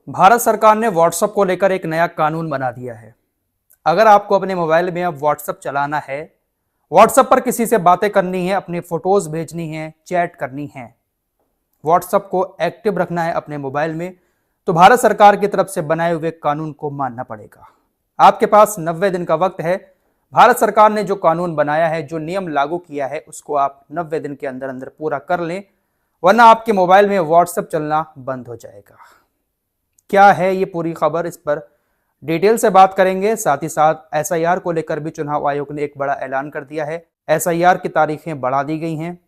भारत सरकार ने व्हाट्सएप को लेकर एक नया कानून बना दिया है। अगर आपको अपने मोबाइल में अब व्हाट्सएप चलाना है, व्हाट्सएप पर किसी से बातें करनी है, अपनी फोटोज भेजनी है, चैट करनी है, व्हाट्सएप को एक्टिव रखना है अपने मोबाइल में, तो भारत सरकार की तरफ से बनाए हुए कानून को मानना पड़ेगा। आपके पास 90 दिन का वक्त है। भारत सरकार ने जो कानून बनाया है, जो नियम लागू किया है, उसको आप 90 दिन के अंदर अंदर पूरा कर लें, वरना आपके मोबाइल में व्हाट्सएप चलना बंद हो जाएगा। क्या है ये पूरी खबर, इस पर डिटेल से बात करेंगे। साथ ही साथ एसआईआर को लेकर भी चुनाव आयोग ने एक बड़ा ऐलान कर दिया है। एसआईआर की तारीखें बढ़ा दी गई हैं।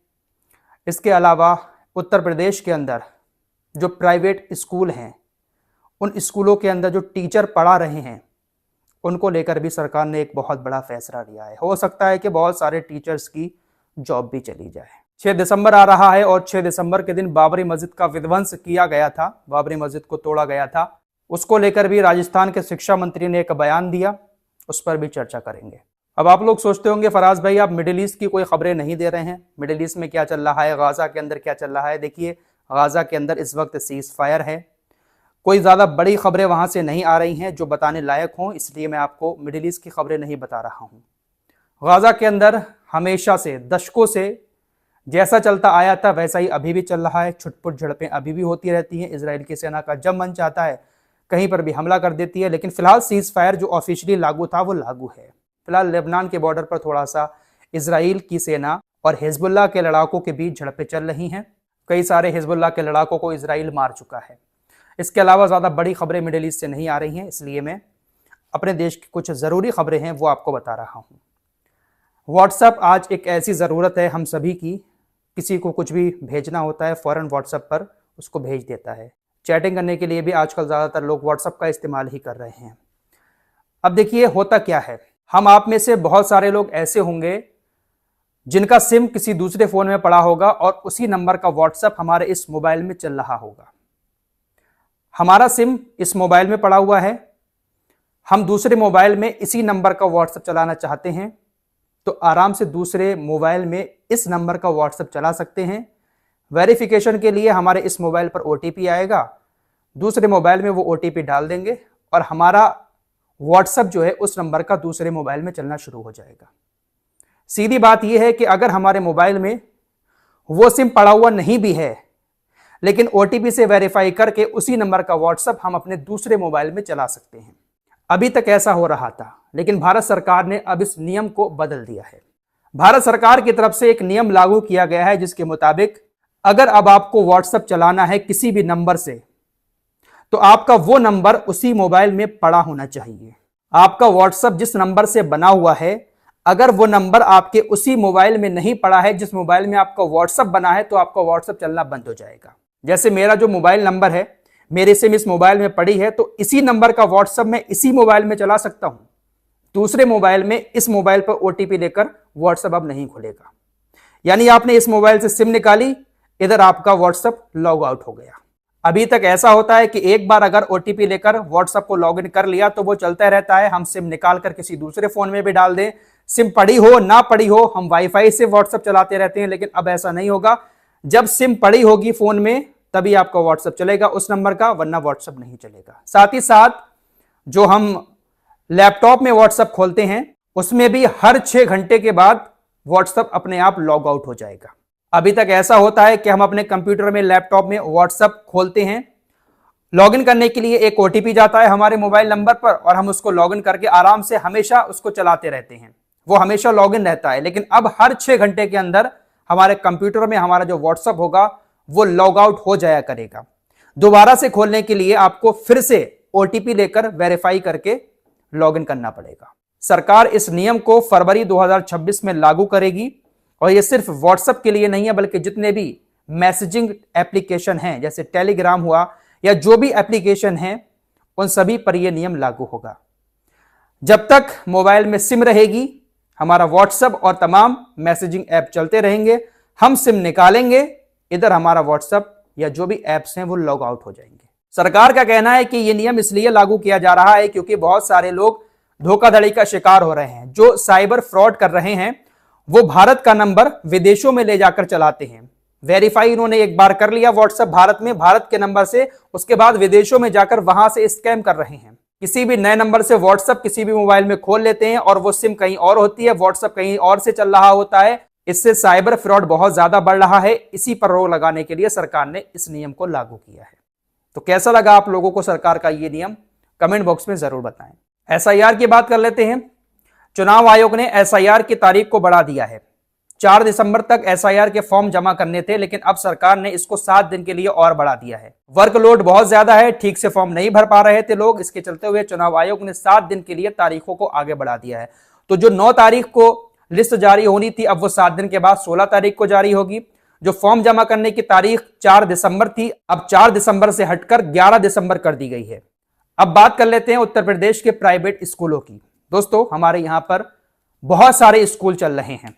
इसके अलावा उत्तर प्रदेश के अंदर जो प्राइवेट स्कूल हैं, उन स्कूलों के अंदर जो टीचर पढ़ा रहे हैं, उनको लेकर भी सरकार ने एक बहुत बड़ा फैसला लिया है। हो सकता है कि बहुत सारे टीचर्स की जॉब भी चली जाए। 6 दिसंबर आ रहा है और 6 दिसंबर के दिन बाबरी मस्जिद का विध्वंस किया गया था, बाबरी मस्जिद को तोड़ा गया था। उसको लेकर भी राजस्थान के शिक्षा मंत्री ने एक बयान दिया, उस पर भी चर्चा करेंगे। अब आप लोग सोचते होंगे फराज भाई आप मिडिल ईस्ट की कोई खबरें नहीं दे रहे हैं, मिडिल ईस्ट में क्या चल रहा है, गाजा के अंदर क्या चल रहा है। देखिए, गाजा के अंदर इस वक्त सीज फायर है, कोई ज़्यादा बड़ी खबरें वहाँ से नहीं आ रही हैं जो बताने लायक हों, इसलिए मैं आपको मिडिल ईस्ट की खबरें नहीं बता रहा हूँ। गाजा के अंदर हमेशा से, दशकों से जैसा चलता आया था वैसा ही अभी भी चल रहा है। छुटपुट झड़पें अभी भी होती रहती हैं। इजराइल की सेना का जब मन चाहता है कहीं पर भी हमला कर देती है, लेकिन फिलहाल सीज फायर जो ऑफिशियली लागू था वो लागू है। फिलहाल लेबनान के बॉर्डर पर थोड़ा सा इजराइल की सेना और हिजबुल्लाह के लड़ाकों के बीच झड़पें चल रही हैं। कई सारे हिजबुल्लाह के लड़ाकों को इजराइल मार चुका है। इसके अलावा ज़्यादा बड़ी खबरें मिडिल ईस्ट से नहीं आ रही हैं, इसलिए मैं अपने देश की कुछ ज़रूरी खबरें हैं वो आपको बता रहा हूँ। व्हाट्सएप आज एक ऐसी ज़रूरत है हम सभी की, किसी को कुछ भी भेजना होता है फ़ौरन व्हाट्सएप पर उसको भेज देता है। चैटिंग करने के लिए भी आजकल ज़्यादातर लोग व्हाट्सएप का इस्तेमाल ही कर रहे हैं। अब देखिए होता क्या है, हम आप में से बहुत सारे लोग ऐसे होंगे जिनका सिम किसी दूसरे फ़ोन में पड़ा होगा और उसी नंबर का व्हाट्सएप हमारे इस मोबाइल में चल रहा होगा। हमारा सिम इस मोबाइल में पड़ा हुआ है, हम दूसरे मोबाइल में इसी नंबर का व्हाट्सएप चलाना चाहते हैं तो आराम से दूसरे मोबाइल में इस नंबर का व्हाट्सएप चला सकते हैं। वेरिफिकेशन के लिए हमारे इस मोबाइल पर ओटीपी आएगा, दूसरे मोबाइल में वो ओटीपी डाल देंगे और हमारा व्हाट्सएप जो है उस नंबर का दूसरे मोबाइल में चलना शुरू हो जाएगा। सीधी बात यह है कि अगर हमारे मोबाइल में वो सिम पड़ा हुआ नहीं भी है, लेकिन ओटीपी से वेरीफाई करके उसी नंबर का व्हाट्सएप हम अपने दूसरे मोबाइल में चला सकते हैं। अभी तक ऐसा हो रहा था, लेकिन भारत सरकार ने अब इस नियम को बदल दिया है। भारत सरकार की तरफ से एक नियम लागू किया गया है जिसके मुताबिक अगर अब आपको व्हाट्सएप चलाना है किसी भी नंबर से, तो आपका वो नंबर उसी मोबाइल में पड़ा होना चाहिए। आपका व्हाट्सएप जिस नंबर से बना हुआ है, अगर वो नंबर आपके उसी मोबाइल में नहीं पड़ा है जिस मोबाइल में आपका व्हाट्सएप बना है, तो आपका व्हाट्सएप चलना बंद हो जाएगा। जैसे मेरा जो मोबाइल नंबर है, मेरे सिम इस मोबाइल में पड़ी है, तो इसी नंबर का व्हाट्सएप मैं इसी मोबाइल में चला सकता हूं। दूसरे मोबाइल में इस मोबाइल पर ओटीपी लेकर व्हाट्सएप अब नहीं खुलेगा। यानी आपने इस मोबाइल से सिम निकाली, इधर आपका व्हाट्सएप लॉग आउट हो गया। अभी तक ऐसा होता है कि एक बार अगर ओटीपी लेकर व्हाट्सएप को लॉग इन कर लिया तो वो चलता रहता है। हम सिम निकाल कर किसी दूसरे फोन में भी डाल दें, सिम पड़ी हो ना पड़ी हो, हम वाईफाई से व्हाट्सएप चलाते रहते हैं। लेकिन अब ऐसा नहीं होगा, जब सिम पड़ी होगी फोन में तभी आपका व्हाट्सएप चलेगा उस नंबर का, वरना व्हाट्सएप नहीं चलेगा। साथ ही साथ जो हम लैपटॉप में व्हाट्सएप खोलते हैं उसमें भी हर 6 घंटे के बाद व्हाट्सएप अपने आप लॉग आउट हो जाएगा। अभी तक ऐसा होता है कि हम अपने कंप्यूटर में, लैपटॉप में व्हाट्सएप खोलते हैं, लॉगिन करने के लिए एक ओटीपी जाता है हमारे मोबाइल नंबर पर और हम उसको लॉगिन करके आराम से हमेशा उसको चलाते रहते हैं, वो हमेशा लॉगिन रहता है। लेकिन अब हर 6 घंटे के अंदर हमारे कंप्यूटर में हमारा जो व्हाट्सएप होगा वो लॉग आउट हो जाया करेगा। दोबारा से खोलने के लिए आपको फिर से ओटीपी लेकर वेरीफाई करके लॉगिन करना पड़ेगा। सरकार इस नियम को फरवरी 2026 में लागू करेगी और ये सिर्फ व्हाट्सएप के लिए नहीं है, बल्कि जितने भी मैसेजिंग एप्लीकेशन हैं, जैसे टेलीग्राम हुआ या जो भी एप्लीकेशन हैं, उन सभी पर यह नियम लागू होगा। जब तक मोबाइल में सिम रहेगी, हमारा व्हाट्सएप और तमाम मैसेजिंग ऐप चलते रहेंगे। हम सिम निकालेंगे, इधर हमारा व्हाट्सएप या जो भी ऐप्स हैं वो लॉग आउट हो जाएंगे। सरकार का कहना है कि यह नियम इसलिए लागू किया जा रहा है क्योंकि बहुत सारे लोग धोखाधड़ी का शिकार हो रहे हैं। जो साइबर फ्रॉड कर रहे हैं वो भारत का नंबर विदेशों में ले जाकर चलाते हैं। वेरीफाई इन्होंने एक बार कर लिया व्हाट्सएप भारत में, भारत के नंबर से, उसके बाद विदेशों में जाकर वहां से स्कैम कर रहे हैं। किसी भी नए नंबर से व्हाट्सएप किसी भी मोबाइल में खोल लेते हैं और वो सिम कहीं और होती है, व्हाट्सएप कहीं और से चल रहा होता है। इससे साइबर फ्रॉड बहुत ज्यादा बढ़ रहा है। इसी पर रोक लगाने के लिए सरकार ने इस नियम को लागू किया है। तो कैसा लगा आप लोगों को सरकार का ये नियम, कमेंट बॉक्स में जरूर बताएं। एसआईआर की बात कर लेते हैं। चुनाव आयोग ने एसआईआर की तारीख को बढ़ा दिया है। 4 दिसंबर तक एसआईआर के फॉर्म जमा करने थे, लेकिन अब सरकार ने इसको 7 दिन के लिए और बढ़ा दिया है। वर्कलोड बहुत ज्यादा है, ठीक से फॉर्म नहीं भर पा रहे थे लोग, इसके चलते हुए चुनाव आयोग ने 7 दिन के लिए तारीखों को आगे बढ़ा दिया है। तो जो 9 तारीख को लिस्ट जारी होनी थी, अब वो 7 दिन के बाद 16 तारीख को जारी होगी। जो फॉर्म जमा करने की तारीख 4 दिसंबर थी, अब 4 दिसंबर से हटकर 11 दिसंबर कर दी गई है। अब बात कर लेते हैं उत्तर प्रदेश के प्राइवेट स्कूलों की। दोस्तों, हमारे यहां पर बहुत सारे स्कूल चल रहे हैं।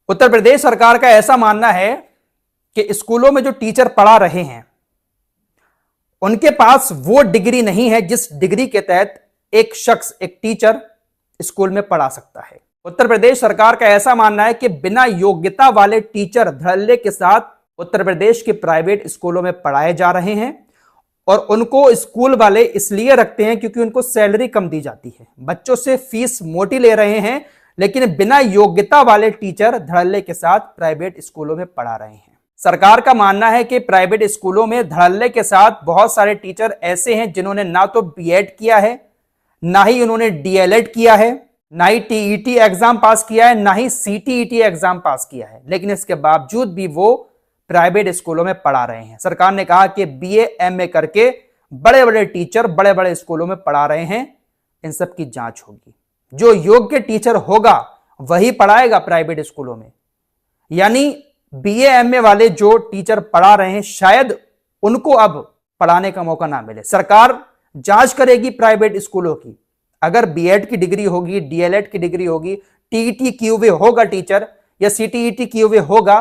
उत्तर प्रदेश सरकार का ऐसा मानना है कि स्कूलों में जो टीचर पढ़ा रहे हैं उनके पास वो डिग्री नहीं है जिस डिग्री के तहत एक शख्स, एक टीचर स्कूल में पढ़ा सकता है। उत्तर प्रदेश सरकार का ऐसा मानना है कि बिना योग्यता वाले टीचर धड़ल्ले के साथ उत्तर प्रदेश के प्राइवेट स्कूलों में पढ़ाए जा रहे हैं और उनको स्कूल वाले इसलिए रखते हैं क्योंकि उनको सैलरी कम दी जाती है। बच्चों से फीस मोटी ले रहे हैं, लेकिन बिना योग्यता वाले टीचर धड़ल्ले के साथ प्राइवेट स्कूलों में पढ़ा रहे हैं। सरकार का मानना है कि प्राइवेट स्कूलों में धड़ल्ले के साथ बहुत सारे टीचर ऐसे हैं जिन्होंने ना तो बीएड किया है, ना ही उन्होंने डीएलएड किया है, ना ही टीईटी एग्जाम पास किया है, ना ही सीटीईटी एग्जाम पास किया है, लेकिन इसके बावजूद भी वो प्राइवेट स्कूलों में पढ़ा रहे हैं। सरकार ने कहा कि बीए एमए करके बड़े बड़े टीचर बड़े बड़े स्कूलों में पढ़ा रहे हैं, इन सब की जांच होगी। जो योग्य टीचर होगा वही पढ़ाएगा प्राइवेट स्कूलों में। यानी बीए एमए वाले जो टीचर पढ़ा रहे हैं शायद उनको अब पढ़ाने का मौका ना मिले। सरकार जांच करेगी प्राइवेट स्कूलों की। अगर बीएड की डिग्री होगी, डीएलएड की डिग्री होगी, टीईटी किए हुए होगा टीचर या सीटीईटी किए हुए होगा,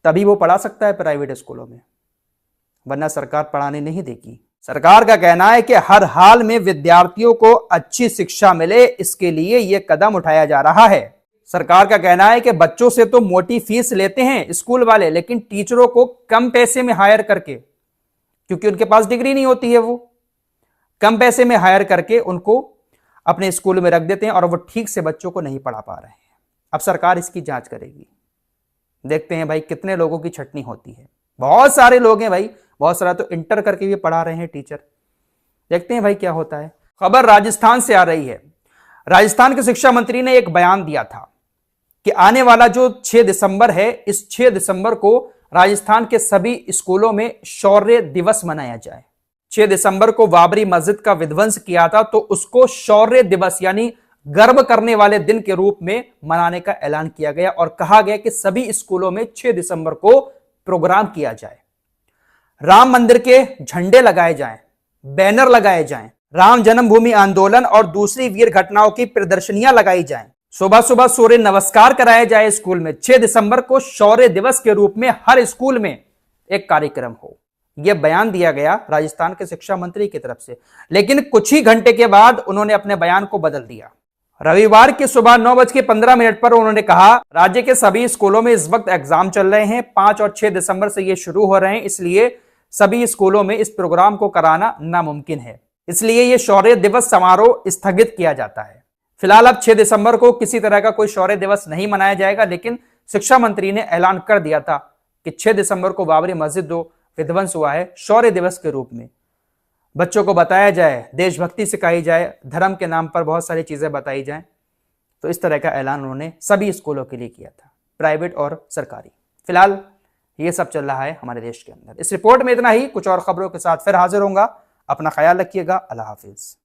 तभी वो पढ़ा सकता है प्राइवेट स्कूलों में, वरना सरकार पढ़ाने नहीं देगी। सरकार का कहना है कि हर हाल में विद्यार्थियों को अच्छी शिक्षा मिले, इसके लिए यह कदम उठाया जा रहा है। सरकार का कहना है कि बच्चों से तो मोटी फीस लेते हैं स्कूल वाले, लेकिन टीचरों को कम पैसे में हायर करके, क्योंकि उनके पास डिग्री नहीं होती है, वो कम पैसे में हायर करके उनको अपने स्कूल में रख देते हैं और वो ठीक से बच्चों को नहीं पढ़ा पा रहे हैं। अब सरकार इसकी जांच करेगी। देखते हैं भाई कितने लोगों की छटनी होती है। बहुत सारे लोग हैं भाई, बहुत सारा तो इंटर करके भी पढ़ा रहे हैं टीचर। देखते हैं भाई क्या होता है। खबर राजस्थान से आ रही है। राजस्थान के शिक्षा मंत्री ने एक बयान दिया था कि आने वाला जो 6 दिसंबर है, इस 6 दिसंबर को राजस्थान के सभी स्कूलों में शौर्य दिवस मनाया जाए। 6 दिसंबर को बाबरी मस्जिद का विध्वंस किया था, तो उसको शौर्य दिवस यानी गर्व करने वाले दिन के रूप में मनाने का ऐलान किया गया और कहा गया कि सभी स्कूलों में 6 दिसंबर को प्रोग्राम किया जाए। राम मंदिर के झंडे लगाए जाएं, बैनर लगाए जाएं, राम जन्मभूमि आंदोलन और दूसरी वीर घटनाओं की प्रदर्शनियां लगाई जाएं, सुबह सुबह सूर्य नमस्कार कराया जाए स्कूल में। 6 दिसंबर को शौर्य दिवस के रूप में हर स्कूल में एक कार्यक्रम हो। यह बयान दिया गया राजस्थान के शिक्षा मंत्री की तरफ से, लेकिन कुछ ही घंटे के बाद उन्होंने अपने बयान को बदल दिया। रविवार की सुबह 9:15 पर उन्होंने कहा, राज्य के सभी स्कूलों में इस वक्त एग्जाम चल रहे हैं। 5 और 6 दिसंबर से ये शुरू हो रहे हैं, इसलिए सभी स्कूलों में इस प्रोग्राम को कराना नामुमकिन है, इसलिए यह शौर्य दिवस समारोह स्थगित किया जाता है। फिलहाल अब 6 दिसंबर को किसी तरह का कोई शौर्य दिवस नहीं मनाया जाएगा, लेकिन शिक्षा मंत्री ने ऐलान कर दिया था कि 6 दिसंबर को बाबरी मस्जिद जो विध्वंस हुआ है, शौर्य दिवस के रूप में बच्चों को बताया जाए, देशभक्ति सिखाई जाए, धर्म के नाम पर बहुत सारी चीजें बताई जाएं। तो इस तरह का ऐलान उन्होंने सभी स्कूलों के लिए किया था, प्राइवेट और सरकारी। फिलहाल ये सब चल रहा है हमारे देश के अंदर। इस रिपोर्ट में इतना ही। कुछ और खबरों के साथ फिर हाजिर होऊंगा। अपना ख्याल रखिएगा। अल्लाह हाफिज।